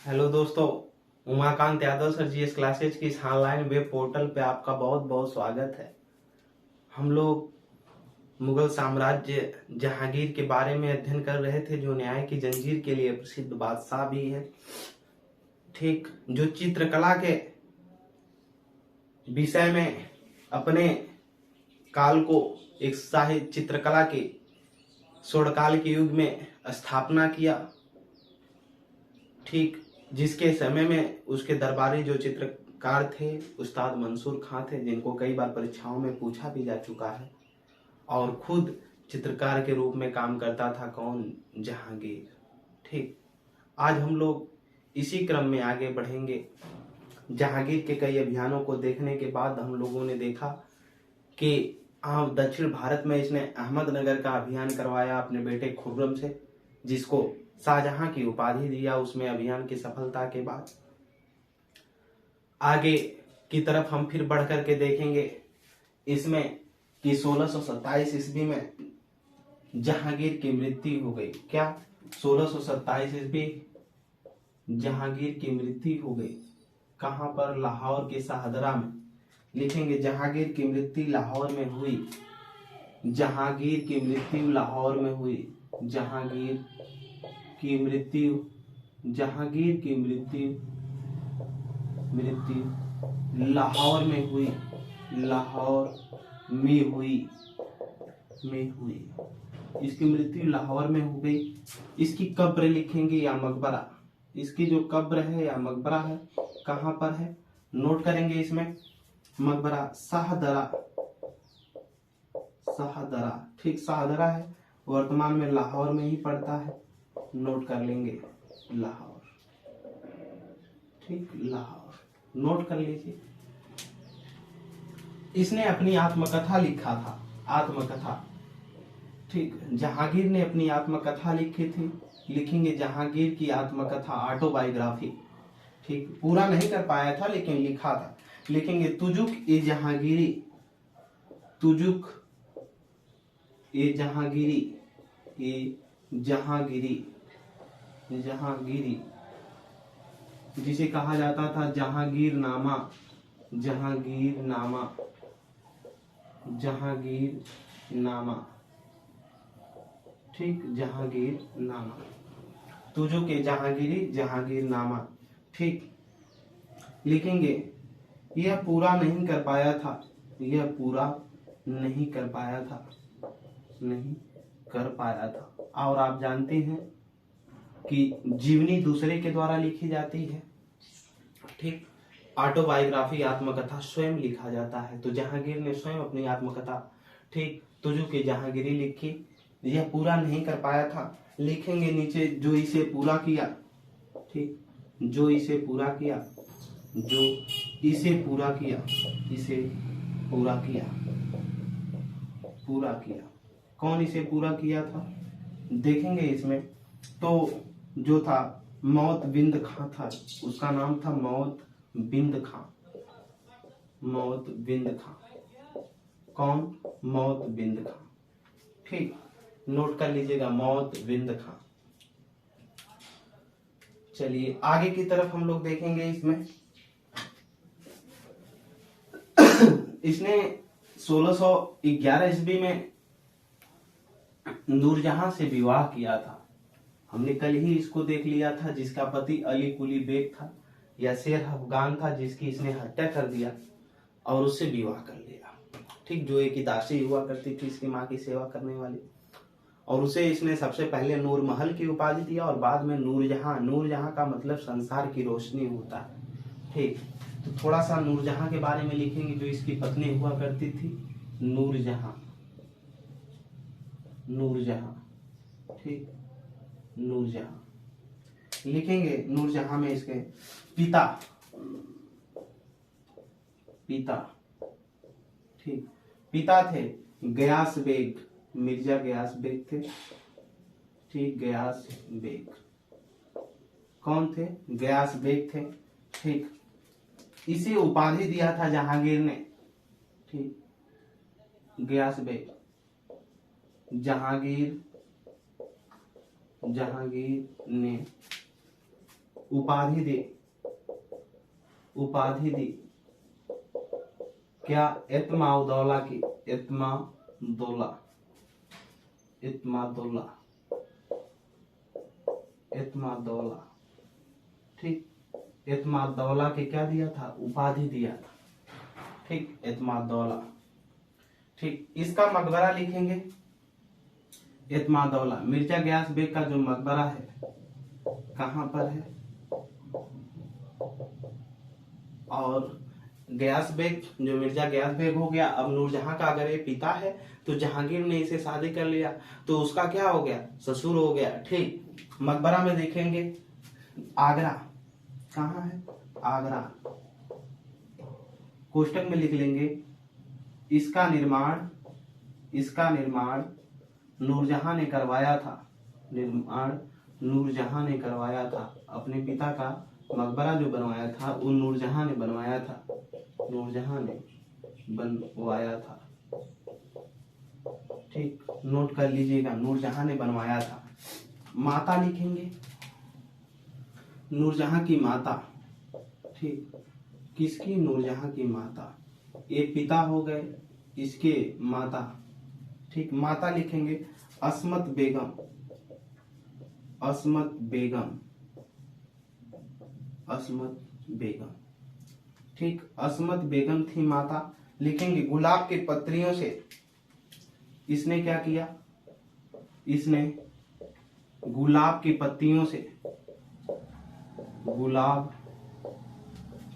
Hello दोस्तों, Umakant Yadav sir GS classes की इस ऑनलाइन वेब पोर्टल पे आपका बहुत बहुत स्वागत है। हम लोग मुगल साम्राज्य जहांगीर के बारे में अध्ययन कर रहे थे, जो न्याय की जंजीर के लिए प्रसिद्ध बादशाह भी है। ठीक, जो चित्रकला के विषय में अपने काल को एक साहित्य चित्रकला के स्वर्णकाल के युग में स्थापना किया। ठीक, जिसके समय में उसके दरबारी जो चित्रकार थे उस्ताद मंसूर खां थे, जिनको कई बार परीक्षाओं में पूछा भी जा चुका है। और खुद चित्रकार के रूप में काम करता था कौन? जहांगीर। ठीक, आज हम लोग इसी क्रम में आगे बढ़ेंगे। जहांगीर के कई अभियानों को देखने के बाद हम लोगों ने देखा कि दक्षिण भारत में इसने अहमदनगर का अभियान करवाया अपने बेटे खुर्रम से, जिसको शाहजहां की उपाधि दिया उसमें अभियान की सफलता के बाद। आगे की तरफ हम फिर बढ़ करके देखेंगे इसमें कि 1627 ईस्वी में जहांगीर की मृत्यु हो गई। क्या? 1627 ईस्वी जहांगीर की मृत्यु हो गई। कहां पर? लाहौर के शाहदरा में। लिखेंगे जहांगीर की मृत्यु लाहौर में हुई। जहांगीर की मृत्यु लाहौर में हुई। जहांगीर की मृत्यु लाहौर में हुई। लाहौर में हुई। इसकी मृत्यु लाहौर में हो गई। इसकी कब्र लिखेंगे या मकबरा। इसकी जो कब्र है या मकबरा है, कहां पर है? नोट करेंगे इसमें। मकबरा शाहदरा। ठीक, शाहदरा है, वर्तमान में लाहौर में ही पड़ता है। नोट कर लेंगे लाहौर। ठीक, लाहौर नोट कर लीजिए। इसने अपनी आत्मकथा लिखा था। आत्मकथा। ठीक, जहांगीर ने अपनी आत्मकथा लिखी थी। लिखेंगे जहांगीर की आत्मकथा, ऑटोबायोग्राफी। ठीक, पूरा नहीं कर पाया था लेकिन लिखा था। लिखेंगे तुजुक ए जहांगीरी। तुजुक ए जहांगीरी। जहांगीरी, जिसे कहा जाता था जहांगीरनामा। ठीक, जहांगीरनामा। तुझो के जहांगीरी, जहांगीरनामा। ठीक, लिखेंगे यह पूरा नहीं कर पाया था। और आप जानते हैं कि जीवनी दूसरे के द्वारा लिखी जाती है। ठीक, ऑटोबायोग्राफी, आत्मकथा स्वयं लिखा जाता है। तो जहांगीर ने स्वयं अपनी आत्मकथा, ठीक, तुझो की जहांगीरी लिखी। यह पूरा नहीं कर पाया था। लिखेंगे नीचे जो इसे पूरा किया। ठीक, जो इसे पूरा किया। कौन इसे पूरा किया था? देखेंगे इसमें तो जो था मौत बिंद खां था। उसका नाम था मौत बिंद खां। कौन? मौत बिंद खां। ठीक, नोट कर लीजिएगा मौत बिंद खां। चलिए आगे की तरफ हम लोग देखेंगे। इसमें इसने 1611 ईस्वी में नूरजहां से विवाह किया था। हमने कल ही इसको देख लिया था, जिसका पति अली कुली बेग था या शेर अफगान था, जिसकी इसने हत्या कर दिया और उससे विवाह कर लिया। ठीक, जो एक दासी हुआ करती थी इसकी माँ की सेवा करने वाली, और उसे इसने सबसे पहले नूर महल की उपाधि दिया और बाद में नूरजहां। नूरजहां का मतलब संसार की रोशनी होता है। ठीक, तो थोड़ा सा नूरजहां के बारे में लिखेंगे, जो इसकी पत्नी हुआ करती थी नूरजहां। ठीक, नूरजहां लिखेंगे। नूरजहां में इसके पिता। ठीक, पिता थे गयास बेग, मिर्जा गयास बेग थे। ठीक, गयास बेग। कौन थे? गयास बेग थे। ठीक, इसे उपाधि दिया था जहांगीर ने। ठीक, गयास बेग। जहांगीर ने उपाधि दी, उपाधि दी। क्या? इत्माउद्दौला की, इत्मादौला, इत्मादौला, इत्मादौला। ठीक, इत्मादौला के क्या दिया था? उपाधि दिया था। ठीक, इत्मादौला। ठीक, इसका मकबरा लिखेंगे। इत्मादौला मिर्जा गयास बेग का जो मकबरा है कहाँ पर है? और गयास बेग, जो मिर्जा गयास बेग हो गया, अब नूरजहां का अगर ये पिता है तो जहांगीर ने इसे शादी कर लिया तो उसका क्या हो गया? ससुर हो गया। ठीक, मकबरा में देखेंगे आगरा, कहाँ है? आगरा। कोष्टक में लिख लेंगे इसका निर्माण, इसका निर्माण नूरजहां ने करवाया था, निर्माण नूरजहां ने करवाया था। अपने पिता का मकबरा जो बनवाया था वो नूरजहां ने बनवाया था, नूरजहां ने बनवाया था। ठीक, नोट कर लीजिएगा, नूरजहां ने बनवाया था। माता लिखेंगे, नूरजहां की माता। ठीक, किसकी? नूरजहां की माता। ये पिता हो गए, इसके माता। ठीक, माता लिखेंगे अस्मत बेगम, अस्मत बेगम, अस्मत बेगम। ठीक, अस्मत बेगम थी माता। लिखेंगे गुलाब के पत्रियों से इसने क्या किया? इसने गुलाब की पत्तियों से, गुलाब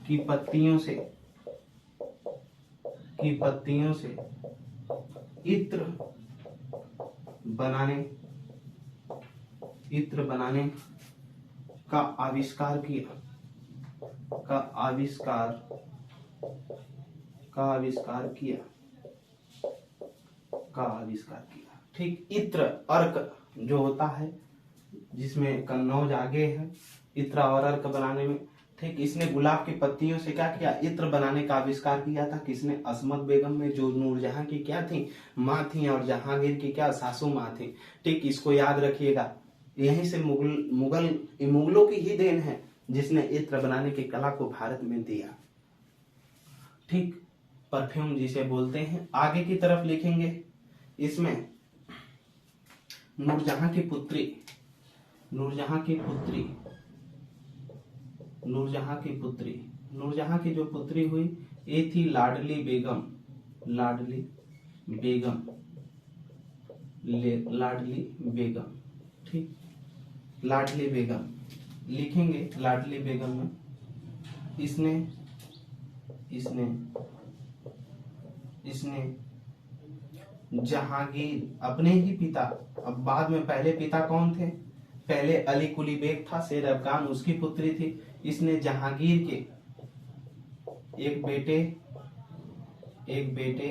की पत्तियों से, की पत्तियों से इत्र बनाने, इत्र बनाने का आविष्कार किया, का आविष्कार, का आविष्कार किया, का आविष्कार किया। ठीक, इत्र, अर्क जो होता है जिसमें कन्नौज आगे है, इत्र और अर्क बनाने में। ठीक, इसने गुलाब की पत्तियों से क्या किया? इत्र बनाने का आविष्कार किया था। किसने? अस्मत बेगम में, जो नूरजहां की क्या थी? माँ थी और जहांगीर की क्या? सासू माँ थी। ठीक, इसको याद रखिएगा। यहीं से मुगलों की ही देन है जिसने इत्र बनाने की कला को भारत में दिया। ठीक, परफ्यूम जिसे बोलते हैं। आगे की तरफ लिखेंगे इसमें नूरजहां की पुत्री, नूरजहां की पुत्री, नूरजहां की पुत्री, नूरजहां की जो पुत्री हुई ये थी लाडली बेगम, लाडली बेगम, लाडली बेगम। ठीक, लाडली बेगम लिखेंगे। लाडली बेगम में इसने, इसने, इसने जहांगीर, अपने ही पिता, अब बाद में पहले पिता कौन थे? पहले अली कुली बेग था, शेर अफगान, उसकी पुत्री थी। इसने जहांगीर के एक बेटे, एक बेटे,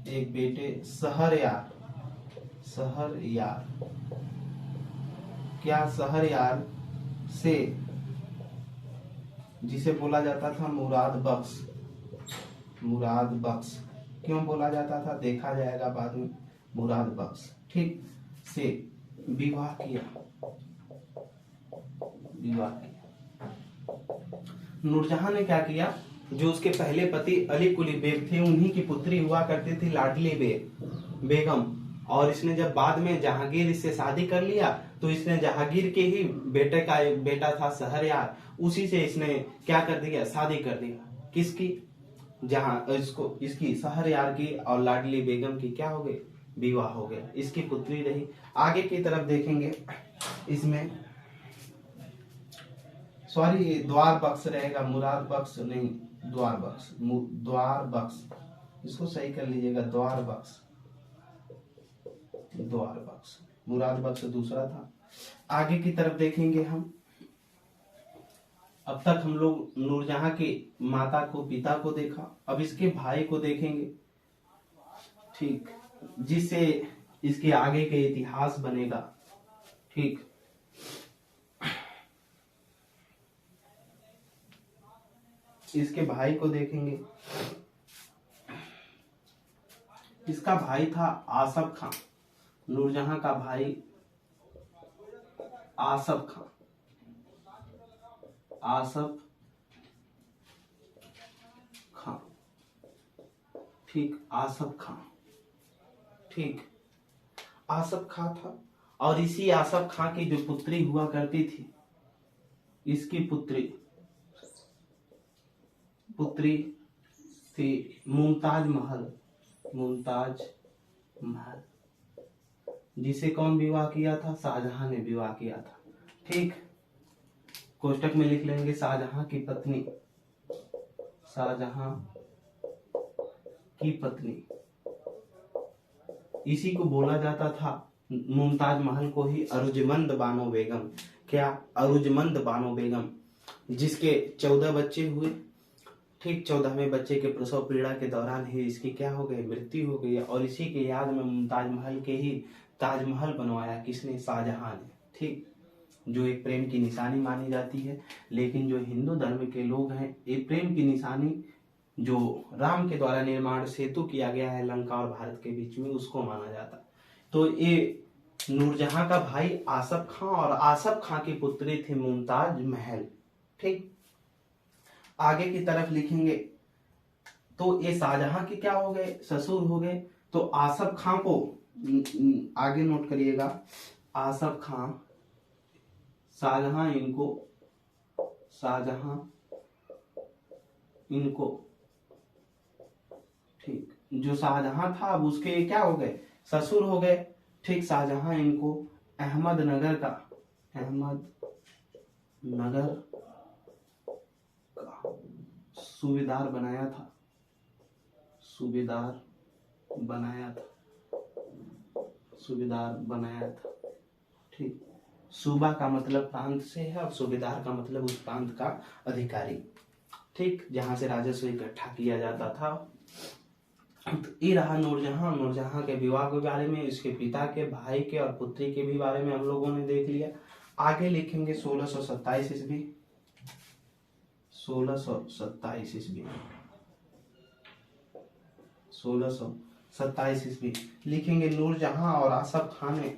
एक बेटे सहरयार, सहरयार, क्या? सहरयार से, जिसे बोला जाता था मुराद बख्श, मुराद बख्श। क्यों बोला जाता था देखा जाएगा बाद में, मुराद बख्श। ठीक, से विवाह किया, विवाह किया। नूरजहां ने क्या किया? जो उसके पहले पति अली कुली बेग थे उन्हीं की पुत्री हुआ करती थी लाडली बेगम, और इसने जब बाद में जहांगीर इससे शादी कर लिया तो इसने जहांगीर के ही बेटे का एक बेटा था सहरयार, उसी से इसने क्या कर दिया? शादी कर दिया। किसकी? जहां इसको, इसकी सहरयार की और लाडली बेगम की क्या हो गई? विवाह हो गया, इसकी पुत्री रही। आगे की तरफ देखेंगे इसमें, सॉरी द्वार बख्श रहेगा, मुराद बख्श नहीं, द्वार बख्श, द्वार बख्श, इसको सही कर लीजिएगा, द्वार बख्श, द्वार बख्श, मुराद बख्श दूसरा था। आगे की तरफ देखेंगे हम। अब तक हम लोग नूरजहां की माता को, पिता को देखा, अब इसके भाई को देखेंगे। ठीक, जिससे इसके आगे के इतिहास बनेगा। ठीक, इसके भाई को देखेंगे। इसका भाई था आसफ खां, नूरजहां का भाई आसफ खां। आसफ खां, ठीक, आसफ खां, ठीक, आसफ खां था। और इसी आसफ खां की जो पुत्री हुआ करती थी, इसकी पुत्री थी मुमताज महल, मुमताज महल, जिसे कौन विवाह किया था? शाहजहां ने विवाह किया था, ठीक। कोष्टक में लिख लेंगे शाहजहां की पत्नी, शाहजहां की पत्नी। इसी को बोला जाता था, मुमताज महल को ही अरुजमंद बानो बेगम। क्या? अरुजमंद बानो बेगम, जिसके 14 बच्चे हुए, ठीक। 14वें बच्चे के प्रसव पीड़ा के दौरान ही इसकी क्या हो गई? मृत्यु हो गई। और इसी के याद में मुमताज महल के ही ताजमहल बनवाया, किसने? शाहजहां ने, ठीक। जो एक प्रेम की निशानी मानी जाती है। लेकिन जो हिंदू धर्म के लोग हैं, ये प्रेम की निशानी जो राम के द्वारा निर्माण सेतु किया गया है लंका और भारत के बीच में, उसको माना जाता है। तो ये नूरजहां का भाई आसफ खां और आसफ खां की पुत्री थी मुमताज महल, ठीक। आगे की तरफ लिखेंगे तो ये शाहजहां के क्या हो गए? ससुर हो गए। तो आसफ खां को आगे नोट करिएगा, आसफ खां, शाहजहां इनको, ठीक। जो शाहजहां था अब उसके क्या हो गए? ससुर हो गए, ठीक। शाहजहां इनको अहमदनगर का सूबेदार बनाया था, ठीक। सूबा का मतलब प्रांत से है और सूबेदार का मतलब उस प्रांत का अधिकारी, ठीक, जहां से राजस्व इकट्ठा किया जाता था। तो ये रहा नूरजहां। नूरजहां के विवाह के बारे में, इसके पिता के, भाई के और पुत्री के भी बारे में हम लोगों ने देख लिया। आगे लिखेंगे 1627 ईस्वी, 1627 ईस्वी लिखेंगे। नूरजहां और आसफ खां ने,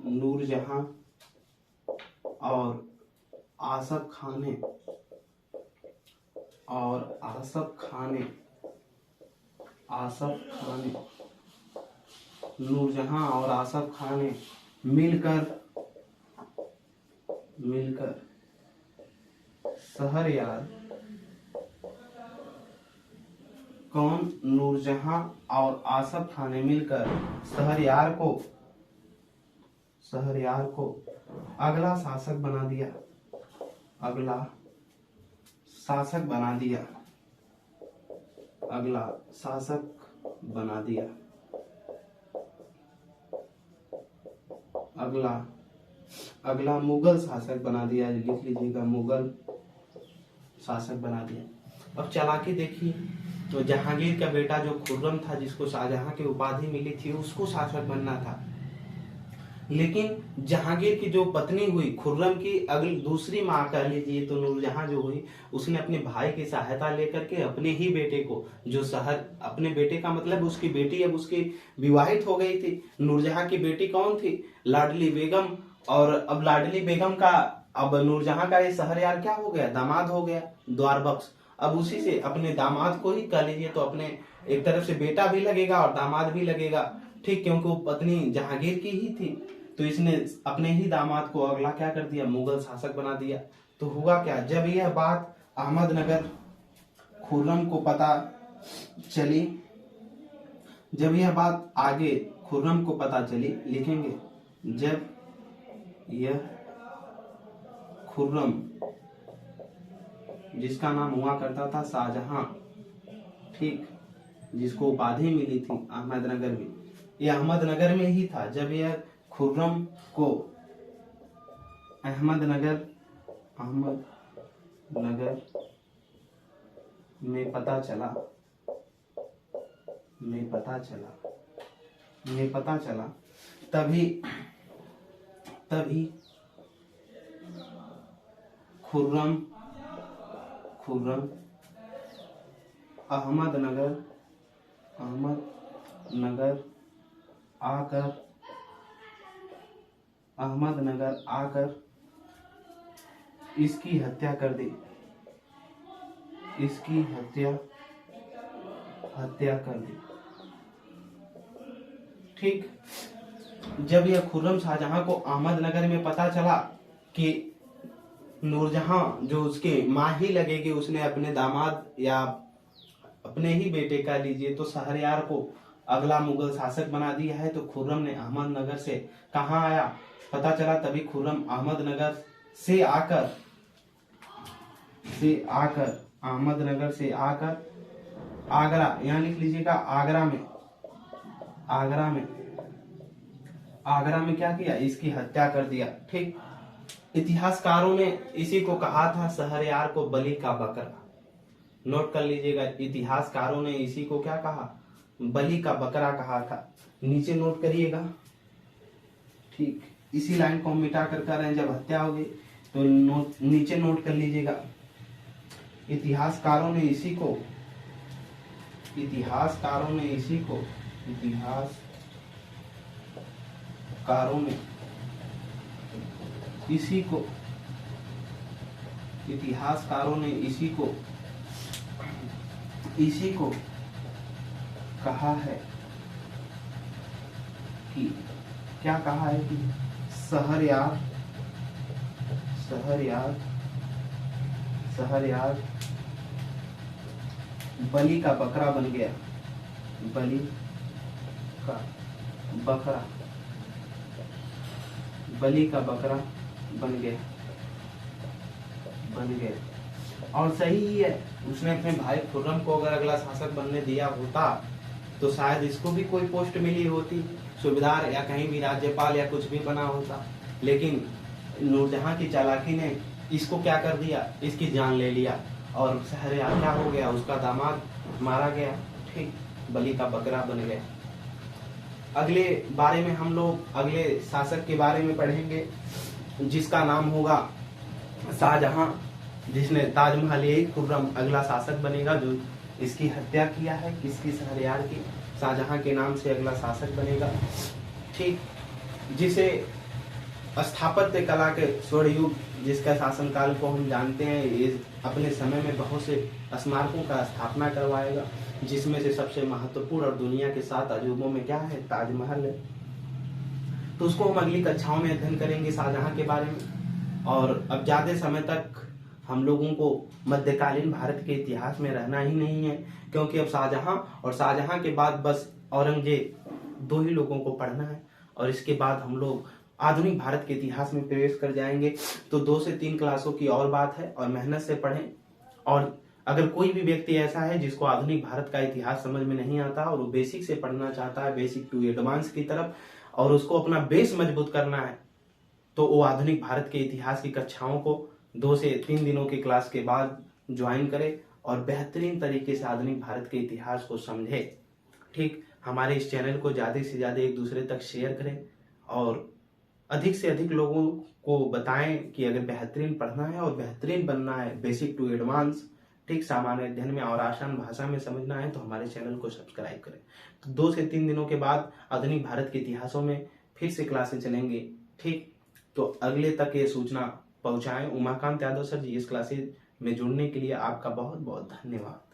नूरजहां और आसफ खां ने नूरजहां और आसफ खां ने मिलकर शहरयार, कौन? नूरजहां और आसफ खां ने मिलकर शहरयार को अगला शासक बना दिया, अगला शासक बना दिया। अगला मुगल शासक बना दिया, लिख लीजिएगा, मुगल शासक बना दिया। अब चालाकी देखिए, तो जहांगीर का बेटा जो खुर्रम था, जिसको शाहजहां की उपाधि मिली थी, उसको शासक बनना था। लेकिन जहांगीर की जो पत्नी हुई खुर्रम की अगली दूसरी मां कह लीजिए, तो नूरजहां जो हुई, उसने अपने भाई की सहायता लेकर के अपने ही बेटे को, जो अपने बेटे का मतलब उसकी बेटी अब उसकी विवाहित हो गई थी। नूरजहां की बेटी कौन थी? लाडली बेगम। और अब लाडली बेगम का, अब नूरजहां का ये शहरयार क्या हो गया? दामाद हो गया, द्वारबक्स। अब उसी से अपने दामाद को ही कह लीजिए, तो अपने एक तरफ से बेटा भी लगेगा और दामाद भी लगेगा, ठीक, क्योंकि वो पत्नी जहांगीर की ही थी। तो इसने अपने ही दामाद को अगला क्या कर दिया? मुगल शासक बना दिया। तो हुआ क्या, जब यह बात अहमदनगर खुर्रम को पता चली, जब यह बात आगे खुर्रम को पता चली, लिखेंगे, जब यह खुर्रम, जिसका नाम हुआ करता था शाहजहां, ठीक, जिसको उपाधि मिली थी अहमदनगर में, यह अहमदनगर में ही था। जब यह खुर्रम को अहमदनगर में पता चला, तभी खुर्रम अहमदनगर आकर इसकी हत्या कर दी, इसकी हत्या कर दी। ठीक, जब यह खुर्रम शाहजहां को अहमदनगर में पता चला कि नूरजहां जो उसके माँ ही लगेगी, उसने अपने दामाद या अपने ही बेटे का लीजिए तो शहरयार को अगला मुगल शासक बना दिया है, तो खुर्रम ने अहमदनगर से कहाँ आया पता चला। तभी खुर्रम अहमदनगर से आकर आगरा, यहाँ लिख लीजिएगा आगरा में क्या किया, इसकी हत्या कर दिया। ठीक, इतिहासकारों ने इसी को कहा था शहरयार को बलि का बकरा। नोट कर लीजिएगा, इतिहासकारों ने इसी को क्या कहा, बलि का बकरा कहा था। नीचे नोट करिएगा। ठीक, इसी लाइन को हम मिटा कर रहे हैं, जब हत्या होगी तो नीचे नोट कर लीजिएगा। इतिहासकारों ने इसी को कहा है कि क्या कहा है कि शहरयार बलि का बकरा बन गया, बलि का बकरा बन गया। और सही ही है, उसने अपने भाई खुर्रम को अगर अगला शासक बनने दिया होता तो शायद इसको भी कोई पोस्ट मिली होती, सूबेदार या कहीं भी राज्यपाल या कुछ भी बना होता। लेकिन नूरजहां की चालाकी ने इसको क्या कर दिया, इसकी जान ले लिया और शहरयार क्या हो गया, उसका दामाद मारा गया। ठीक, बलि का बकरा बन गया। अगले बारे में हम लोग अगले शासक के बारे में पढ़ेंगे जिसका नाम होगा शाहजहां, जिसने ताजमहल, यही खुर्रम अगला शासक बनेगा जो इसकी हत्या किया है, किसकी, शहरयार की। शाहजहां के नाम से अगला शासक बनेगा। ठीक, जिसे स्थापत्य कला के स्वर्ण युग जिसका शासनकाल को हम जानते हैं, ये अपने समय में बहुत से स्मारकों का स्थापना करवाएगा, जिसमें से सबसे महत्वपूर्ण और दुनिया के 7 अजूबों में क्या है, ताजमहल है। तो उसको हम अगली कक्षाओं में अध्ययन करेंगे शाहजहां के बारे में। और अब ज्यादा समय तक हम लोगों को मध्यकालीन भारत के इतिहास में रहना ही नहीं है, क्योंकि अब शाहजहां और शाहजहां के बाद बस औरंगजेब 2 ही लोगों को पढ़ना है और इसके बाद हम लोग आधुनिक भारत के इतिहास में प्रवेश कर जाएंगे। तो 2 से 3 क्लासों की और बात है और मेहनत से पढ़ें। और अगर कोई भी व्यक्ति ऐसा है जिसको आधुनिक भारत का इतिहास समझ में नहीं आता और वो बेसिक से पढ़ना चाहता है, बेसिक टू एडवांस की तरफ, और उसको अपना बेस मजबूत करना है, तो वो आधुनिक भारत के इतिहास की कक्षाओं को 2 से 3 दिनों की क्लास के बाद ज्वाइन करे और बेहतरीन तरीके से आधुनिक भारत के इतिहास को समझे। ठीक, हमारे इस चैनल को ज्यादा से ज्यादा एक दूसरे तक शेयर करें और अधिक से अधिक लोगों को बताएं कि अगर बेहतरीन पढ़ना है और बेहतरीन बनना है, बेसिक टू एडवांस, ठीक, सामान्य अध्ययन में और आसान भाषा में समझना है, तो हमारे चैनल को सब्सक्राइब करें। तो 2 से 3 दिनों के बाद आधुनिक भारत के इतिहासों में फिर से क्लासें चलेंगी। ठीक, तो अगले तक ये सूचना पहुंचाएं। उमाकांत यादव सर जी, इस क्लासेज में जुड़ने के लिए आपका बहुत बहुत धन्यवाद।